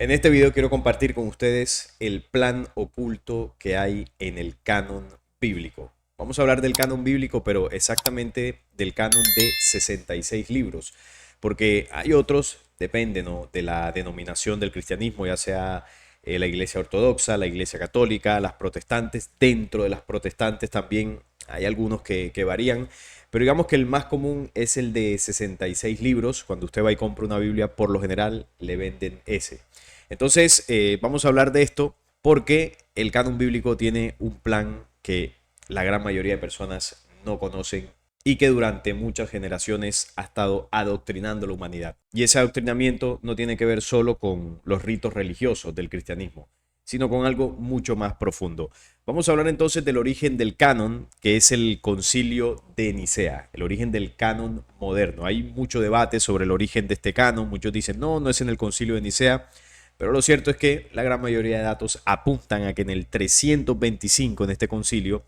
En este video quiero compartir con ustedes el plan oculto que hay en el canon bíblico. Vamos a hablar del canon bíblico, pero exactamente del canon de 66 libros, porque hay otros, depende, ¿no?, de la denominación del cristianismo, ya sea la iglesia ortodoxa, la iglesia católica, las protestantes. Dentro de las protestantes también hay algunos que varían, pero digamos que el más común es el de 66 libros. Cuando usted va y compra una Biblia, por lo general le venden ese. Entonces, vamos a hablar de esto porque el canon bíblico tiene un plan que la gran mayoría de personas no conocen y que durante muchas generaciones ha estado adoctrinando a la humanidad. Y ese adoctrinamiento no tiene que ver solo con los ritos religiosos del cristianismo, sino con algo mucho más profundo. Vamos a hablar entonces del origen del canon, que es el concilio de Nicea, el origen del canon moderno. Hay mucho debate sobre el origen de este canon. Muchos dicen, no, no es en el concilio de Nicea, pero lo cierto es que la gran mayoría de datos apuntan a que en el 325, en este concilio,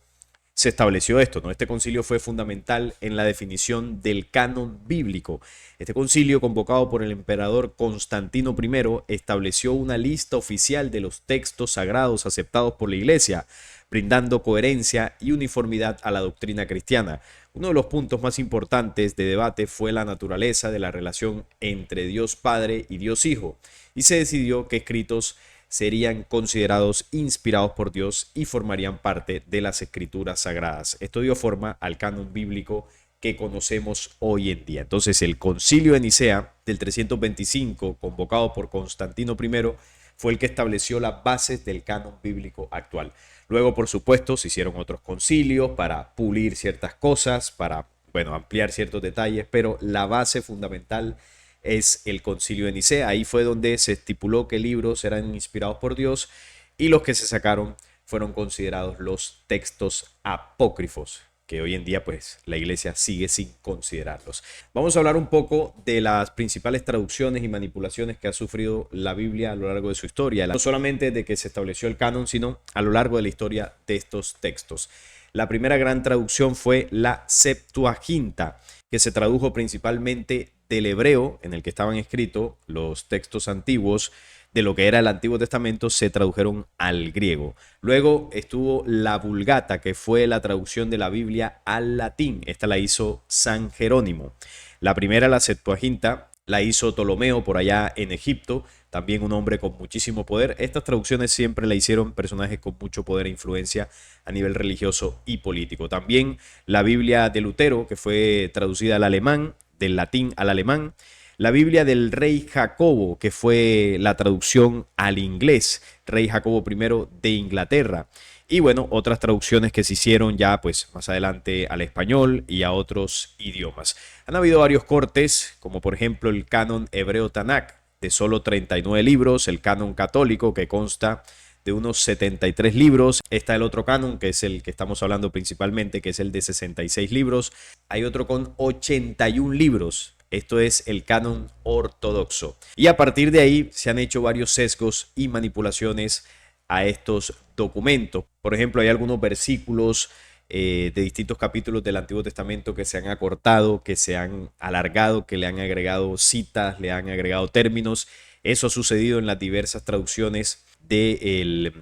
se estableció esto, ¿no? Este concilio fue fundamental en la definición del canon bíblico. Este concilio, convocado por el emperador Constantino I, estableció una lista oficial de los textos sagrados aceptados por la Iglesia, brindando coherencia y uniformidad a la doctrina cristiana. Uno de los puntos más importantes de debate fue la naturaleza de la relación entre Dios Padre y Dios Hijo, y se decidió que escritos serían considerados inspirados por Dios y formarían parte de las escrituras sagradas. Esto dio forma al canon bíblico que conocemos hoy en día. Entonces, el concilio de Nicea del 325, convocado por Constantino I, fue el que estableció las bases del canon bíblico actual. Luego, por supuesto, se hicieron otros concilios para pulir ciertas cosas, para, bueno, ampliar ciertos detalles, pero la base fundamental es el concilio de Nicea. Ahí fue donde se estipuló que libros eran inspirados por Dios y los que se sacaron fueron considerados los textos apócrifos, que hoy en día pues la iglesia sigue sin considerarlos. Vamos a hablar un poco de las principales traducciones y manipulaciones que ha sufrido la Biblia a lo largo de su historia, no solamente desde que se estableció el canon, sino a lo largo de la historia de estos textos. La primera gran traducción fue la Septuaginta, que se tradujo principalmente del hebreo en el que estaban escritos los textos antiguos de lo que era el Antiguo Testamento, se tradujeron al griego. Luego estuvo la Vulgata, que fue la traducción de la Biblia al latín. Esta la hizo San Jerónimo. La primera, la Septuaginta, la hizo Ptolomeo por allá en Egipto, también un hombre con muchísimo poder. Estas traducciones siempre la hicieron personajes con mucho poder e influencia a nivel religioso y político. También la Biblia de Lutero, que fue traducida al alemán, del latín al alemán. La Biblia del rey Jacobo, que fue la traducción al inglés, rey Jacobo I de Inglaterra. Y bueno, otras traducciones que se hicieron ya pues más adelante al español y a otros idiomas. Han habido varios cortes, como por ejemplo el canon hebreo Tanakh, de solo 39 libros, el canon católico, que consta de unos 73 libros. Está el otro canon, que es el que estamos hablando principalmente, que es el de 66 libros. Hay otro con 81 libros. Esto es el canon ortodoxo. Y a partir de ahí se han hecho varios sesgos y manipulaciones a estos documentos. Por ejemplo, hay algunos versículos de distintos capítulos del Antiguo Testamento que se han acortado, que se han alargado, que le han agregado citas, le han agregado términos. Eso ha sucedido en las diversas traducciones del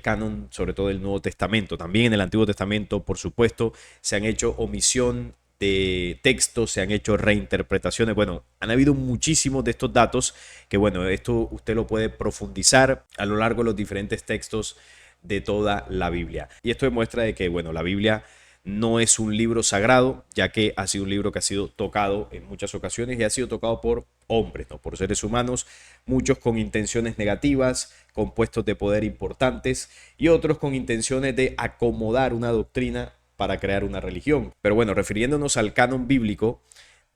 canon, sobre todo del Nuevo Testamento. También en el Antiguo Testamento, por supuesto, se han hecho omisión de textos, se han hecho reinterpretaciones. Bueno, han habido muchísimos de estos datos que, bueno, esto usted lo puede profundizar a lo largo de los diferentes textos de toda la Biblia. Y esto demuestra de que, bueno, la Biblia no es un libro sagrado, ya que ha sido un libro que ha sido tocado en muchas ocasiones y ha sido tocado por hombres, no por seres humanos, muchos con intenciones negativas, con puestos de poder importantes y otros con intenciones de acomodar una doctrina para crear una religión. Pero bueno, refiriéndonos al canon bíblico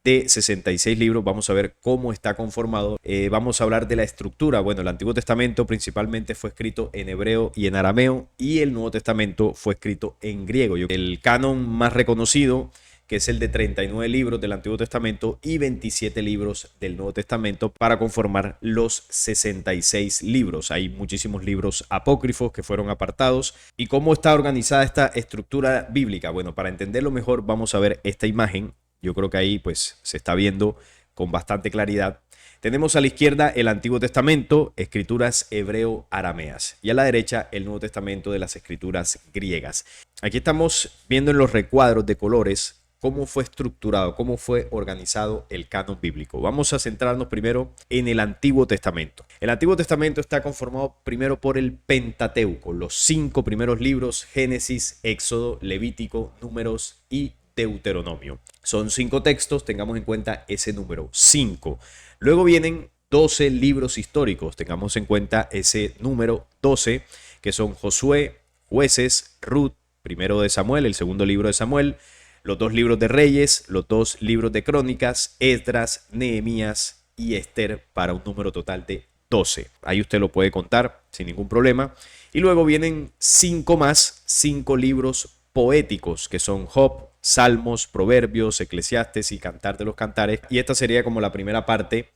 de 66 libros, vamos a ver cómo está conformado. Vamos a hablar de la estructura. Bueno, el Antiguo Testamento principalmente fue escrito en hebreo y en arameo, y el Nuevo Testamento fue escrito en griego. El canon más reconocido, que es el de 39 libros del Antiguo Testamento y 27 libros del Nuevo Testamento, para conformar los 66 libros. Hay muchísimos libros apócrifos que fueron apartados. ¿Y cómo está organizada esta estructura bíblica? Bueno, para entenderlo mejor, vamos a ver esta imagen. Yo creo que ahí pues se está viendo con bastante claridad Tenemos a la izquierda el Antiguo Testamento, escrituras hebreo-arameas, y a la derecha el Nuevo Testamento de las escrituras griegas. Aquí estamos viendo en los recuadros de colores cómo fue estructurado, cómo fue organizado el canon bíblico. Vamos a centrarnos primero en el Antiguo Testamento. El Antiguo Testamento está conformado primero por el Pentateuco, los 5 primeros libros: Génesis, Éxodo, Levítico, Números y Deuteronomio. Son 5 textos, tengamos en cuenta ese número, 5. Luego vienen 12 libros históricos, tengamos en cuenta ese número 12, que son Josué, Jueces, Ruth, primero de Samuel, el segundo libro de Samuel, los 2 libros de Reyes, los 2 libros de Crónicas, Esdras, Nehemías y Esther, para un número total de 12. Ahí usted lo puede contar sin ningún problema. Y luego vienen 5 más, 5 libros poéticos, que son Job, Salmos, Proverbios, Eclesiastes y Cantar de los Cantares. Y esta sería como la primera parte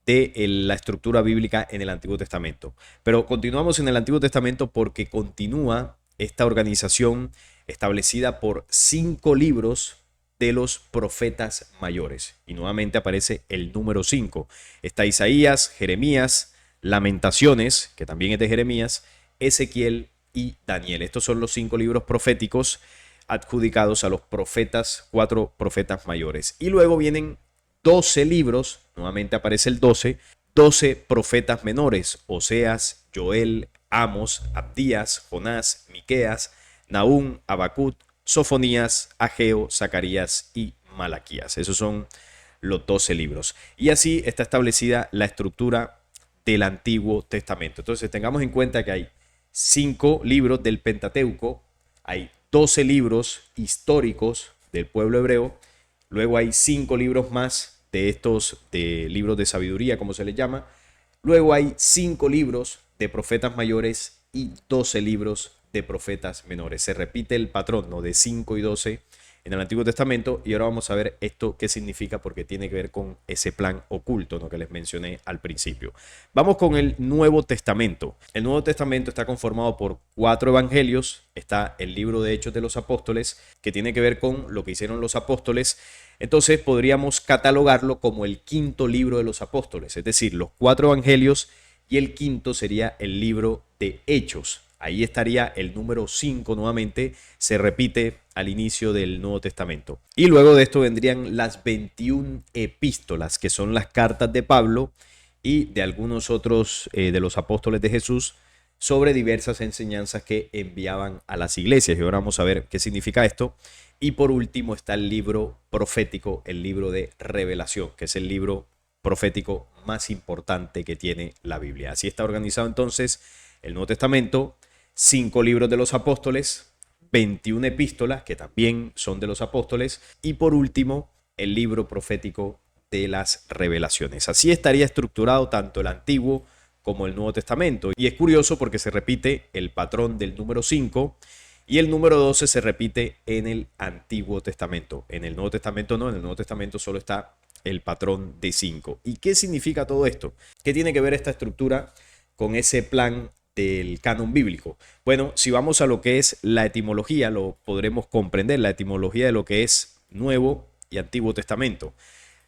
de la estructura bíblica en el Antiguo Testamento. Pero continuamos en el Antiguo Testamento porque continúa esta organización establecida por 5 libros de los profetas mayores. Y nuevamente aparece el número 5. Está Isaías, Jeremías, Lamentaciones, que también es de Jeremías, Ezequiel y Daniel. Estos son los 5 libros proféticos adjudicados a los profetas, 4 profetas mayores. Y luego vienen 12 libros, nuevamente aparece el 12, 12 profetas menores: Oseas, Joel, Amos, Abdías, Jonás, Miqueas, Nahum, Habacuc, Sofonías, Ageo, Zacarías y Malaquías. Esos son los 12 libros. Y así está establecida la estructura del Antiguo Testamento. Entonces tengamos en cuenta que hay 5 libros del Pentateuco, hay 12 libros históricos del pueblo hebreo, luego hay 5 libros más de estos de libros de sabiduría, como se les llama, luego hay 5 libros de profetas mayores y 12 libros de profetas menores. Se repite el patrón, ¿no?, de 5 y 12 en el Antiguo Testamento, y ahora vamos a ver esto qué significa, porque tiene que ver con ese plan oculto, ¿no?, que les mencioné al principio. Vamos con el Nuevo Testamento. El Nuevo Testamento está conformado por 4 evangelios. Está el libro de Hechos de los Apóstoles, que tiene que ver con lo que hicieron los apóstoles. Entonces podríamos catalogarlo como el 5.º libro de los apóstoles, es decir, los 4 evangelios, y el 5.º sería el libro de Hechos. Ahí estaría el número 5 nuevamente, se repite al inicio del Nuevo Testamento. Y luego de esto vendrían las 21 epístolas, que son las cartas de Pablo y de algunos otros de los apóstoles de Jesús sobre diversas enseñanzas que enviaban a las iglesias. Y ahora vamos a ver qué significa esto. Y por último está el libro profético, el libro de Revelación, que es el libro profético más importante que tiene la Biblia. Así está organizado entonces el Nuevo Testamento: 5 libros de los apóstoles, 21 epístolas que también son de los apóstoles, y por último el libro profético de las revelaciones. Así estaría estructurado tanto el Antiguo como el Nuevo Testamento. Y es curioso porque se repite el patrón del número 5 y el número 12 se repite en el Antiguo Testamento. En el Nuevo Testamento no, en el Nuevo Testamento solo está el patrón de 5. ¿Y qué significa todo esto? ¿Qué tiene que ver esta estructura con ese plan del canon bíblico? Bueno, si vamos a lo que es la etimología, lo podremos comprender, la etimología de lo que es Nuevo y Antiguo Testamento.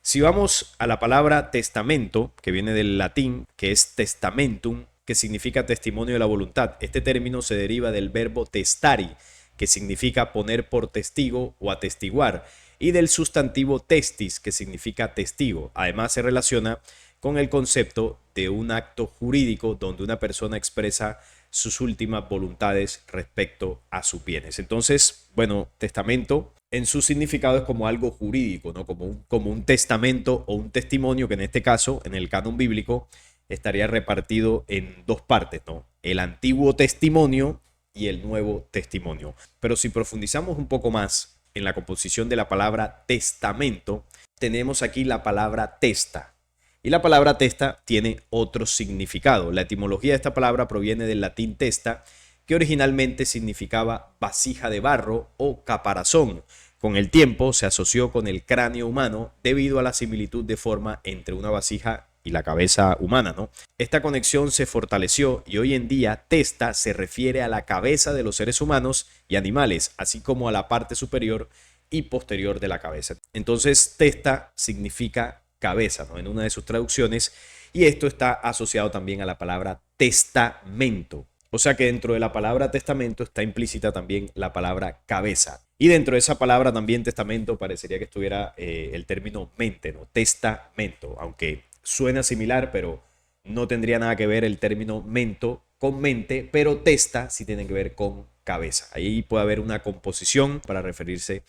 Si vamos a la palabra testamento, que viene del latín, que es testamentum, que significa testimonio de la voluntad. Este término se deriva del verbo testari, que significa poner por testigo o atestiguar, y del sustantivo testis, que significa testigo. Además se relaciona con el concepto de un acto jurídico donde una persona expresa sus últimas voluntades respecto a sus bienes. Entonces, bueno, testamento en su significado es como algo jurídico, ¿no? Como un testamento o un testimonio, que en este caso, en el canon bíblico, estaría repartido en 2 partes, ¿no? El Antiguo Testimonio y el Nuevo Testimonio. Pero si profundizamos un poco más en la composición de la palabra testamento, tenemos aquí la palabra testa. Y la palabra testa tiene otro significado. La etimología de esta palabra proviene del latín testa, que originalmente significaba vasija de barro o caparazón. Con el tiempo se asoció con el cráneo humano debido a la similitud de forma entre una vasija y la cabeza humana, ¿no? Esta conexión se fortaleció y hoy en día testa se refiere a la cabeza de los seres humanos y animales, así como a la parte superior y posterior de la cabeza. Entonces, testa significa cabeza, ¿no? En una de sus traducciones, y esto está asociado también a la palabra testamento. O sea que dentro de la palabra testamento está implícita también la palabra cabeza. Y dentro de esa palabra también testamento parecería que estuviera el término mente, ¿no? Testamento, aunque suena similar, pero no tendría nada que ver el término mento con mente, pero testa sí tiene que ver con cabeza. Ahí puede haber una composición para referirse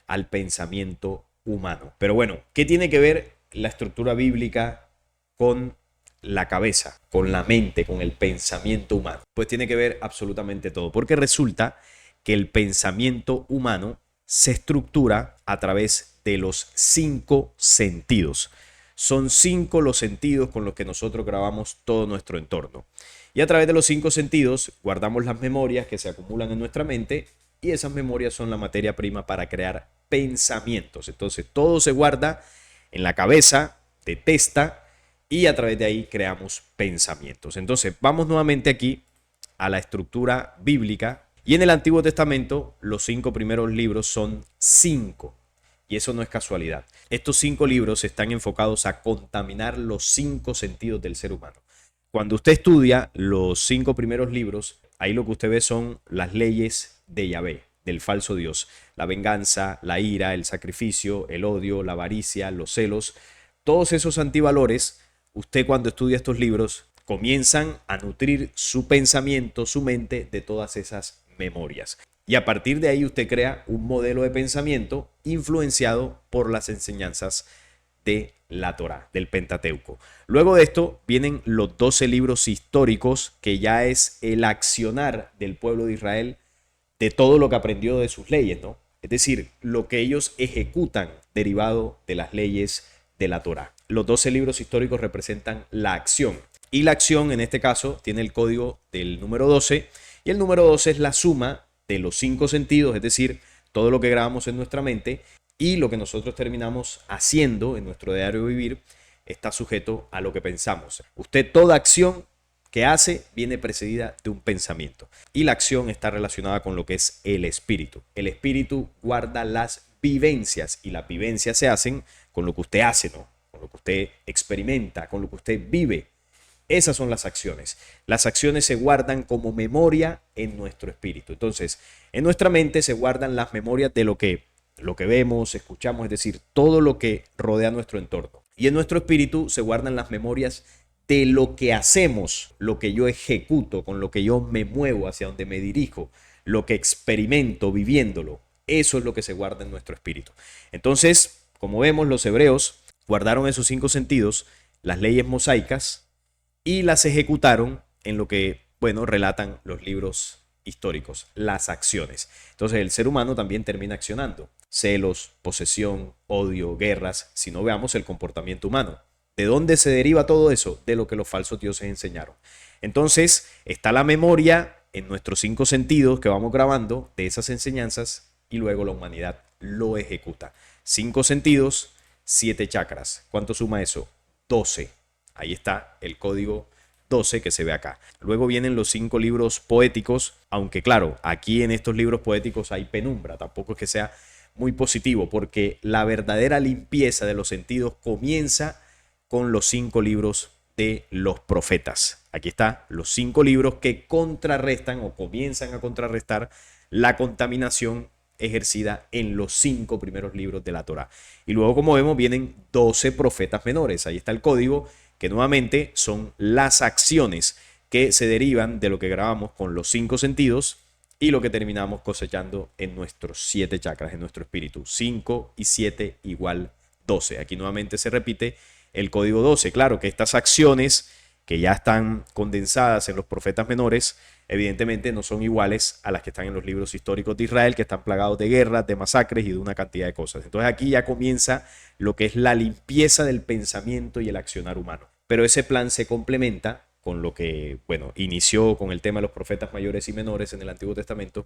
al pensamiento humano. Pero bueno, ¿qué tiene que ver la estructura bíblica con la cabeza, con la mente, con el pensamiento humano? Pues tiene que ver absolutamente todo, porque resulta que el pensamiento humano se estructura a través de los 5 sentidos. Son 5 los sentidos con los que nosotros grabamos todo nuestro entorno. Y a través de los 5 sentidos guardamos las memorias que se acumulan en nuestra mente, y esas memorias son la materia prima para crear pensamientos. Entonces todo se guarda en la cabeza de testa y a través de ahí creamos pensamientos. Entonces vamos nuevamente aquí a la estructura bíblica, y en el Antiguo Testamento los 5 primeros libros son 5. Y eso no es casualidad. Estos 5 libros están enfocados a contaminar los 5 sentidos del ser humano. Cuando usted estudia los 5 primeros libros, ahí lo que usted ve son las leyes de Yahvé, del falso Dios. La venganza, la ira, el sacrificio, el odio, la avaricia, los celos. Todos esos antivalores, usted cuando estudia estos libros, comienzan a nutrir su pensamiento, su mente de todas esas memorias. Y a partir de ahí usted crea un modelo de pensamiento influenciado por las enseñanzas de la Torá, del Pentateuco. Luego de esto vienen los 12 libros históricos, que ya es el accionar del pueblo de Israel de todo lo que aprendió de sus leyes, ¿no? Es decir, lo que ellos ejecutan derivado de las leyes de la Torá. Los 12 libros históricos representan la acción. Y la acción, en este caso, tiene el código del número 12. Y el número 12 es la suma de los 5 sentidos, es decir, todo lo que grabamos en nuestra mente, y lo que nosotros terminamos haciendo en nuestro diario vivir está sujeto a lo que pensamos. Usted, toda acción que hace viene precedida de un pensamiento, y la acción está relacionada con lo que es el espíritu. El espíritu guarda las vivencias, y las vivencias se hacen con lo que usted hace, ¿no? Con lo que usted experimenta, con lo que usted vive. Esas son las acciones. Las acciones se guardan como memoria en nuestro espíritu. Entonces, en nuestra mente se guardan las memorias de lo que vemos, escuchamos, es decir, todo lo que rodea nuestro entorno. Y en nuestro espíritu se guardan las memorias de lo que hacemos, lo que yo ejecuto, con lo que yo me muevo, hacia donde me dirijo, lo que experimento viviéndolo. Eso es lo que se guarda en nuestro espíritu. Entonces, como vemos, los hebreos guardaron esos 5 sentidos, las leyes mosaicas, y las ejecutaron en lo que, bueno, relatan los libros históricos, las acciones. Entonces el ser humano también termina accionando. Celos, posesión, odio, guerras, si no veamos el comportamiento humano. ¿De dónde se deriva todo eso? De lo que los falsos dioses enseñaron. Entonces está la memoria en nuestros 5 sentidos que vamos grabando de esas enseñanzas, y luego la humanidad lo ejecuta. 5 sentidos, 7 chakras. ¿Cuánto suma eso? 12. Ahí está el código 12 que se ve acá. Luego vienen los 5 libros poéticos, aunque claro, aquí en estos libros poéticos hay penumbra, tampoco es que sea muy positivo, porque la verdadera limpieza de los sentidos comienza con los 5 libros de los profetas. Aquí está, los 5 libros que contrarrestan o comienzan a contrarrestar la contaminación ejercida en los 5 primeros libros de la Torá. Y luego, como vemos, vienen 12 profetas menores. Ahí está el código, que nuevamente son las acciones que se derivan de lo que grabamos con los 5 sentidos y lo que terminamos cosechando en nuestros 7 chakras, en nuestro espíritu. 5 y 7 igual 12. Aquí nuevamente se repite el código 12. Claro que estas acciones que ya están condensadas en los profetas menores, evidentemente no son iguales a las que están en los libros históricos de Israel, que están plagados de guerras, de masacres y de una cantidad de cosas. Entonces aquí ya comienza lo que es la limpieza del pensamiento y el accionar humano. Pero ese plan se complementa con lo que, bueno, inició con el tema de los profetas mayores y menores en el Antiguo Testamento,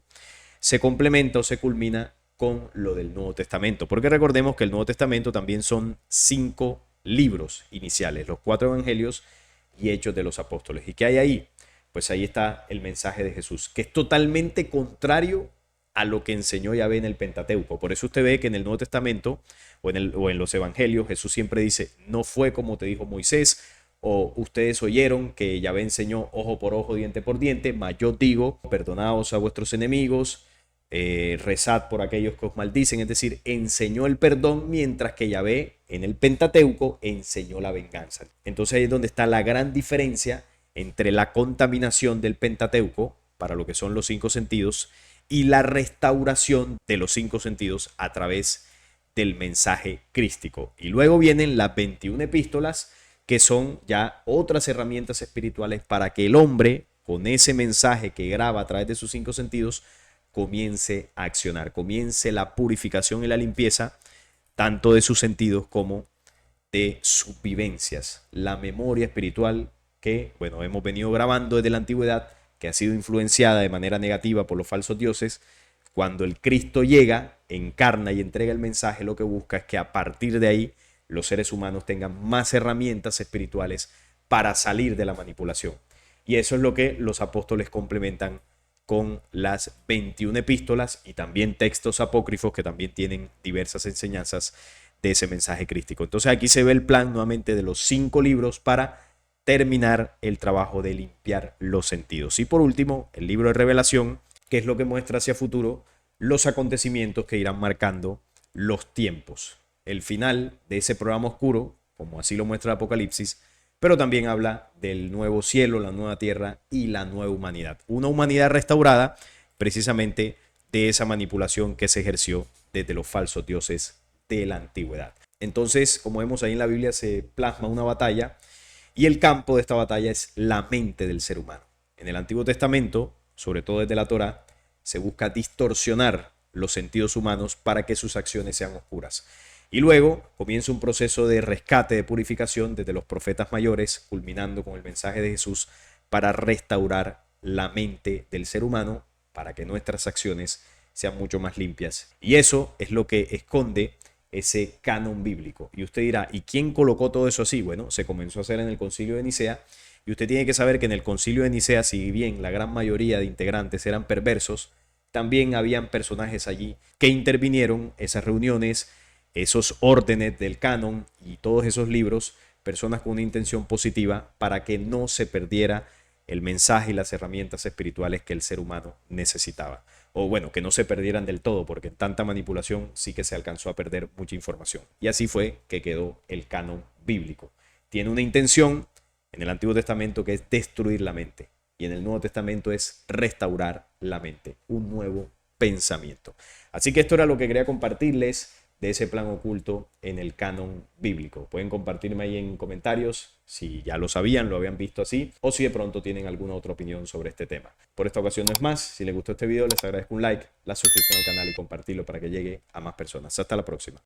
se complementa o se culmina con lo del Nuevo Testamento. Porque recordemos que el Nuevo Testamento también son 5 libros iniciales, los 4 evangelios y Hechos de los Apóstoles. ¿Y qué hay ahí? Pues ahí está el mensaje de Jesús, que es totalmente contrario a lo que enseñó Yahvé en el Pentateuco. Por eso usted ve que en el Nuevo Testamento o en los Evangelios Jesús siempre dice, no fue como te dijo Moisés, o ustedes oyeron que Yahvé enseñó ojo por ojo, diente por diente, mas yo digo, perdonaos a vuestros enemigos, rezad por aquellos que os maldicen, es decir, enseñó el perdón, mientras que Yahvé en el Pentateuco enseñó la venganza. Entonces ahí es donde está la gran diferencia entre la contaminación del Pentateuco, para lo que son los 5 sentidos, y la restauración de los 5 sentidos a través del mensaje crístico. Y luego vienen las 21 epístolas, que son ya otras herramientas espirituales para que el hombre, con ese mensaje que graba a través de sus 5 sentidos, comience a accionar, comience la purificación y la limpieza, tanto de sus sentidos como de sus vivencias. La memoria espiritual que, bueno, hemos venido grabando desde la antigüedad, que ha sido influenciada de manera negativa por los falsos dioses. Cuando el Cristo llega, encarna y entrega el mensaje, lo que busca es que a partir de ahí los seres humanos tengan más herramientas espirituales para salir de la manipulación. Y eso es lo que los apóstoles complementan con las 21 epístolas y también textos apócrifos que también tienen diversas enseñanzas de ese mensaje crístico. Entonces aquí se ve el plan nuevamente de los 5 libros para terminar el trabajo de limpiar los sentidos. Y por último, el libro de Revelación, que es lo que muestra hacia futuro los acontecimientos que irán marcando los tiempos. El final de ese programa oscuro, como así lo muestra el Apocalipsis, pero también habla del nuevo cielo, la nueva tierra y la nueva humanidad. Una humanidad restaurada precisamente de esa manipulación que se ejerció desde los falsos dioses de la antigüedad. Entonces, como vemos ahí en la Biblia, se plasma una batalla y el campo de esta batalla es la mente del ser humano. En el Antiguo Testamento, sobre todo desde la Torá, se busca distorsionar los sentidos humanos para que sus acciones sean oscuras. Y luego comienza un proceso de rescate, de purificación desde los profetas mayores, culminando con el mensaje de Jesús para restaurar la mente del ser humano, para que nuestras acciones sean mucho más limpias. Y eso es lo que esconde ese canon bíblico. Y usted dirá, ¿y quién colocó todo eso así? Bueno, se comenzó a hacer en el Concilio de Nicea. Y usted tiene que saber que en el Concilio de Nicea, si bien la gran mayoría de integrantes eran perversos, también habían personajes allí que intervinieron esas reuniones, esos órdenes del canon y todos esos libros, personas con una intención positiva para que no se perdiera el mensaje y las herramientas espirituales que el ser humano necesitaba. O bueno, que no se perdieran del todo, porque en tanta manipulación sí que se alcanzó a perder mucha información. Y así fue que quedó el canon bíblico. Tiene una intención en el Antiguo Testamento que es destruir la mente, y en el Nuevo Testamento es restaurar la mente, un nuevo pensamiento. Así que esto era lo que quería compartirles de ese plan oculto en el canon bíblico. Pueden compartirme ahí en comentarios si ya lo sabían, lo habían visto así, o si de pronto tienen alguna otra opinión sobre este tema. Por esta ocasión no es más. Si les gustó este video, les agradezco un like, la suscripción al canal y compartirlo para que llegue a más personas. Hasta la próxima.